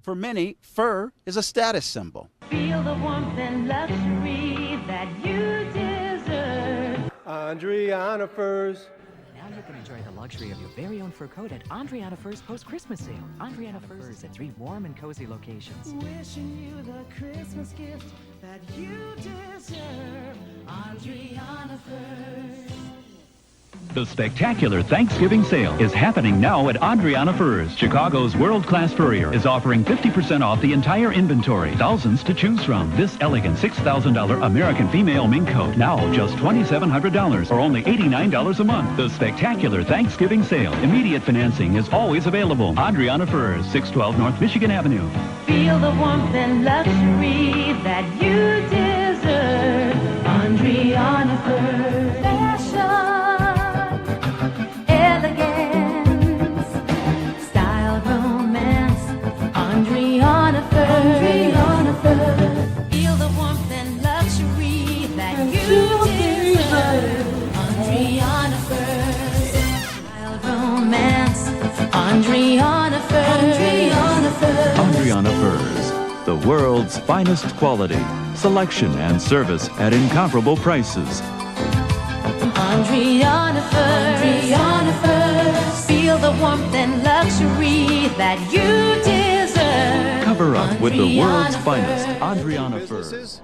For many, fur is a status symbol. Feel the warmth and luxury that you deserve. Andriana Furs. Now you can enjoy the luxury of your very own fur coat at Andriana Furs post-Christmas sale. Andriana Furs at 3 warm and cozy locations. Wishing you the Christmas gift that you deserve. Andriana Furs. The spectacular Thanksgiving sale is happening now at Andriana Furs. Chicago's world-class furrier is offering 50% off the entire inventory. Thousands to choose from. This elegant $6,000 American female mink coat, now just $2,700 or only $89 a month. The spectacular Thanksgiving sale. Immediate financing is always available. Andriana Furs, 612 North Michigan Avenue. Feel the warmth and luxury that you deserve. Andriana Furs. Fashion. Feel the warmth and luxury that you deserve. Andriana Furs. Style, romance. Andriana Furs. Andriana Furs, the world's finest quality, selection and service at incomparable prices. Andriana Furs. Andriana Furs. Feel the warmth and luxury that you deserve. Cover up with the world's finest Andriana Furs.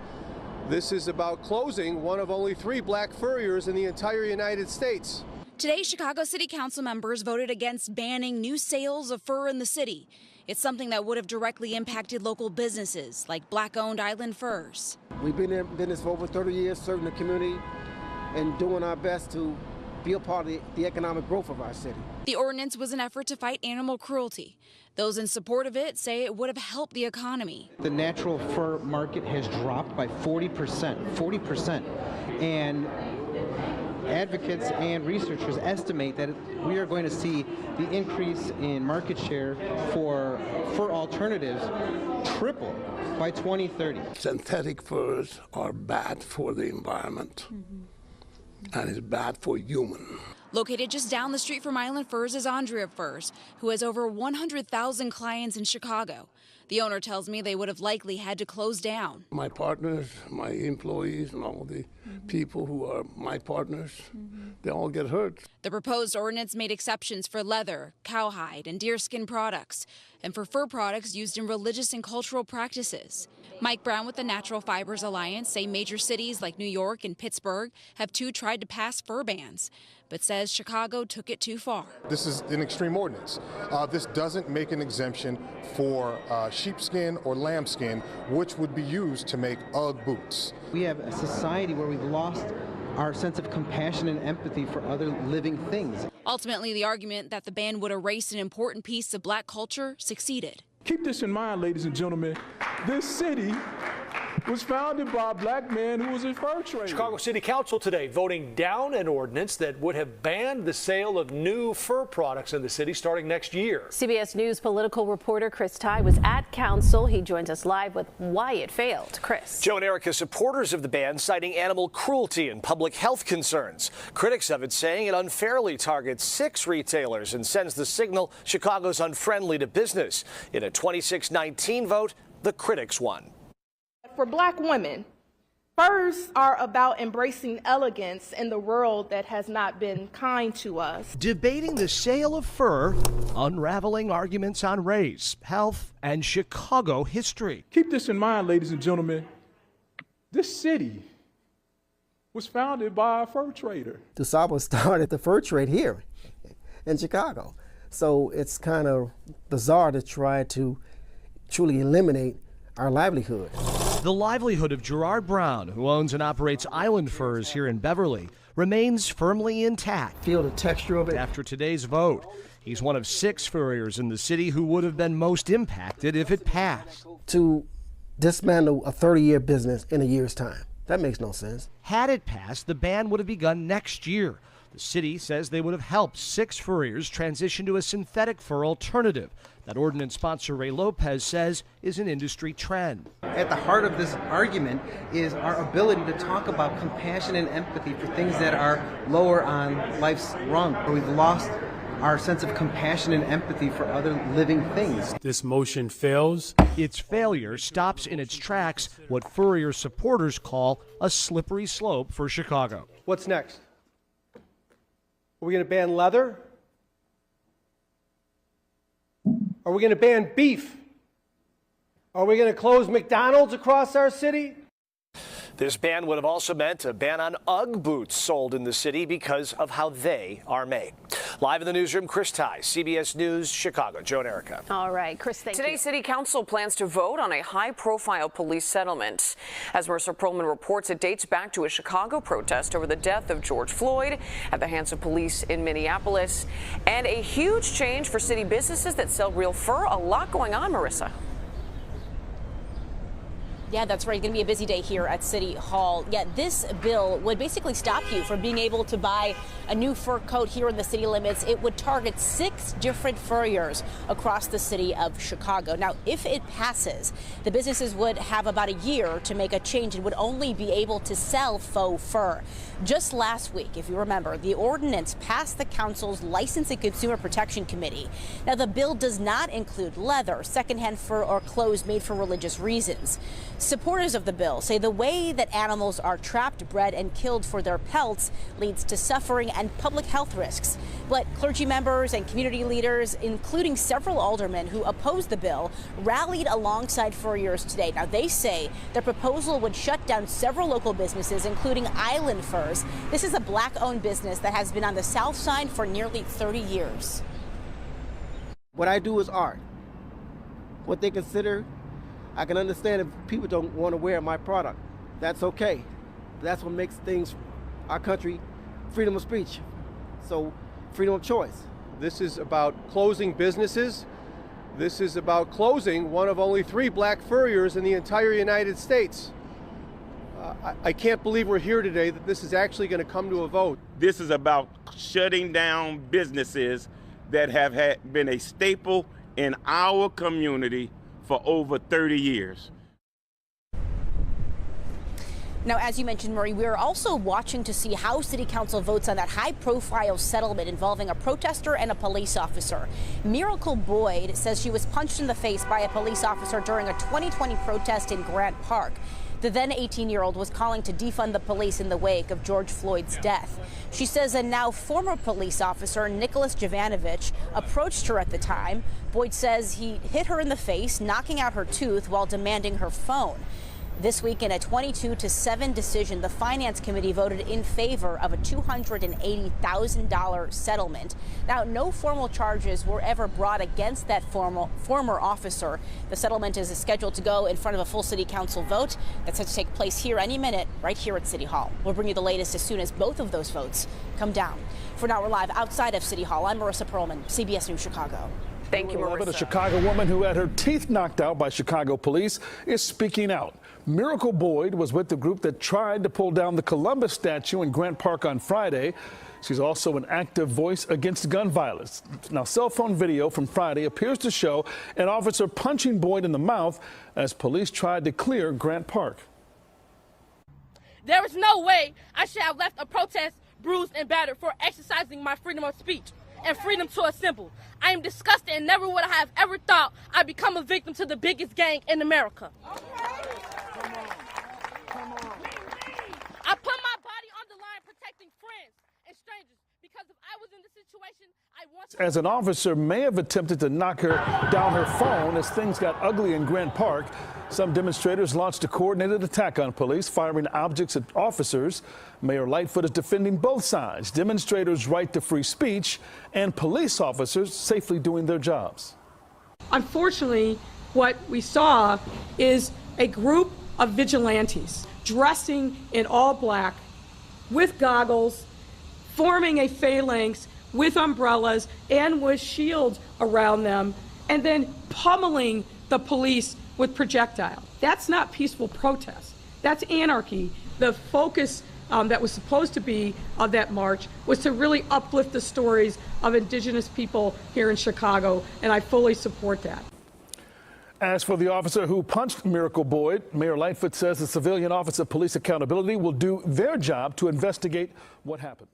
This is about closing one of only 3 black furriers in the entire United States. Today, Chicago City Council members voted against banning new sales of fur in the city. It's something that would have directly impacted local businesses like black-owned Island Furs. We've been in business for over 30 years, serving the community and doing our best to be a part of the economic growth of our city. The ordinance was an effort to fight animal cruelty. Those in support of it say it would have helped the economy. The natural fur market has dropped by 40%, and advocates and researchers estimate that we are going to see the increase in market share for fur alternatives triple by 2030. Synthetic furs are bad for the environment, and it's bad for humans. Located just down the street from Island Furs is Andrea Furs, who has over 100,000 clients in Chicago. The owner tells me they would have likely had to close down. My partners, my employees, and all the people who are my partners, they all get hurt. The proposed ordinance made exceptions for leather, cowhide, and deerskin products, and for fur products used in religious and cultural practices. Mike Brown with the Natural Fibers Alliance say major cities like New York and Pittsburgh have too tried to pass fur bans, but says Chicago took it too far. This is an extreme ordinance. This doesn't make an exemption for sheepskin or lambskin, which would be used to make UGG boots. We have a society where we've lost our sense of compassion and empathy for other living things. Ultimately, the argument that the ban would erase an important piece of black culture succeeded. Keep this in mind, ladies and gentlemen. This city was founded by a black man who was a fur trader. Chicago City Council today voting down an ordinance that would have banned the sale of new fur products in the city starting next year. CBS News political reporter Chris Ty was at Council. He joins us live with why it failed. Chris. Joe and Erica, supporters of the ban citing animal cruelty and public health concerns. Critics of it saying it unfairly targets 6 retailers and sends the signal Chicago's unfriendly to business. In a 26-19 vote, the critics won. For black women, furs are about embracing elegance in the world that has not been kind to us. Debating the sale of fur, unraveling arguments on race, health, and Chicago history. Keep this in mind, ladies and gentlemen. This city was founded by a fur trader. DuSable started the fur trade here in Chicago. So it's kind of bizarre to try to truly eliminate our livelihood. The livelihood of Gerard Brown, who owns and operates Island Furs here in Beverly, remains firmly intact. Feel the texture of it. After today's vote, he's one of 6 furriers in the city who would have been most impacted if it passed. To dismantle a 30-year business in a year's time, that makes no sense. Had it passed, the ban would have begun next year. The city says they would have helped 6 furriers transition to a synthetic fur alternative. That ordinance sponsor Ray Lopez says is an industry trend. At the heart of this argument is our ability to talk about compassion and empathy for things that are lower on life's rung. We've lost our sense of compassion and empathy for other living things. This motion fails. Its failure stops in its tracks what Furrier supporters call a slippery slope for Chicago. What's next? Are we going to ban leather? Are we going to ban beef? Are we going to close McDonald's across our city? This ban would have also meant a ban on UGG boots sold in the city because of how they are made. Live in the newsroom, Chris Ty, CBS News, Chicago. Joe and Erica. All right, Chris, thank you. Today, City Council plans to vote on a high-profile police settlement. As Marissa Perlman reports, it dates back to a Chicago protest over the death of George Floyd at the hands of police in Minneapolis, and a huge change for city businesses that sell real fur. A lot going on, Marissa. Yeah, that's right. It's going to be a busy day here at City Hall. Yeah, this bill would basically stop you from being able to buy a new fur coat here in the city limits. It would target 6 different furriers across the city of Chicago. Now, if it passes, the businesses would have about a year to make a change and would only be able to sell faux fur. Just last week, if you remember, the ordinance passed the council's License and Consumer Protection Committee. Now, the bill does not include leather, secondhand fur, or clothes made for religious reasons. Supporters of the bill say the way that animals are trapped, bred, and killed for their pelts leads to suffering and public health risks. But clergy members and community leaders, including several aldermen who oppose the bill, rallied alongside furriers today. Now, they say their proposal would shut down several local businesses, including Island Furs. This is a black-owned business that has been on the South Side for nearly 30 years. What I do is art. What they consider, I can understand if people don't want to wear my product. That's okay. That's what makes things, our country, freedom of speech. So, freedom of choice. This is about closing businesses. This is about closing one of only 3 black furriers in the entire United States. I can't believe we're here today, that this is actually going to come to a vote. This is about shutting down businesses that have been a staple in our community for over 30 years. Now, as you mentioned, Murray, we are also watching to see how City Council votes on that high-profile settlement involving a protester and a police officer. Miracle Boyd says she was punched in the face by a police officer during a 2020 protest in Grant Park. The then 18-year-old was calling to defund the police in the wake of George Floyd's death. She says a now former police officer, Nicholas Jovanovich, approached her at the time. Boyd says he hit her in the face, knocking out her tooth while demanding her phone. This week, in a 22-7 decision, the Finance Committee voted in favor of a $280,000 settlement. Now, no formal charges were ever brought against that former officer. The settlement is scheduled to go in front of a full City Council vote that's set to take place here any minute, right here at City Hall. We'll bring you the latest as soon as both of those votes come down. For now, we're live outside of City Hall. I'm Marissa Perlman, CBS News Chicago. Thank you, Marissa. A Chicago woman who had her teeth knocked out by Chicago police is speaking out. Miracle Boyd was with the group that tried to pull down the Columbus statue in Grant Park on Friday. She's also an active voice against gun violence. Now, cell phone video from Friday appears to show an officer punching Boyd in the mouth as police tried to clear Grant Park. There is no way I should have left a protest bruised and battered for exercising my freedom of speech and freedom to assemble. I am disgusted and never would I have ever thought I'd become a victim to the biggest gang in America. I put my body on the line protecting friends and strangers because if I was in the situation, I want to... As an officer may have attempted to knock her down her phone as things got ugly in Grant Park, some demonstrators launched a coordinated attack on police, firing objects at officers. Mayor Lightfoot is defending both sides, demonstrators' right to free speech and police officers safely doing their jobs. Unfortunately, what we saw is a group of vigilantes dressing in all black with goggles, forming a phalanx with umbrellas and with shields around them, and then pummeling the police with projectiles. That's not peaceful protest. That's anarchy. The focus that was supposed to be of that march was to really uplift the stories of Indigenous people here in Chicago, and I fully support that. As for the officer who punched Miracle Boyd, Mayor Lightfoot says the Civilian Office of Police Accountability will do their job to investigate what happened.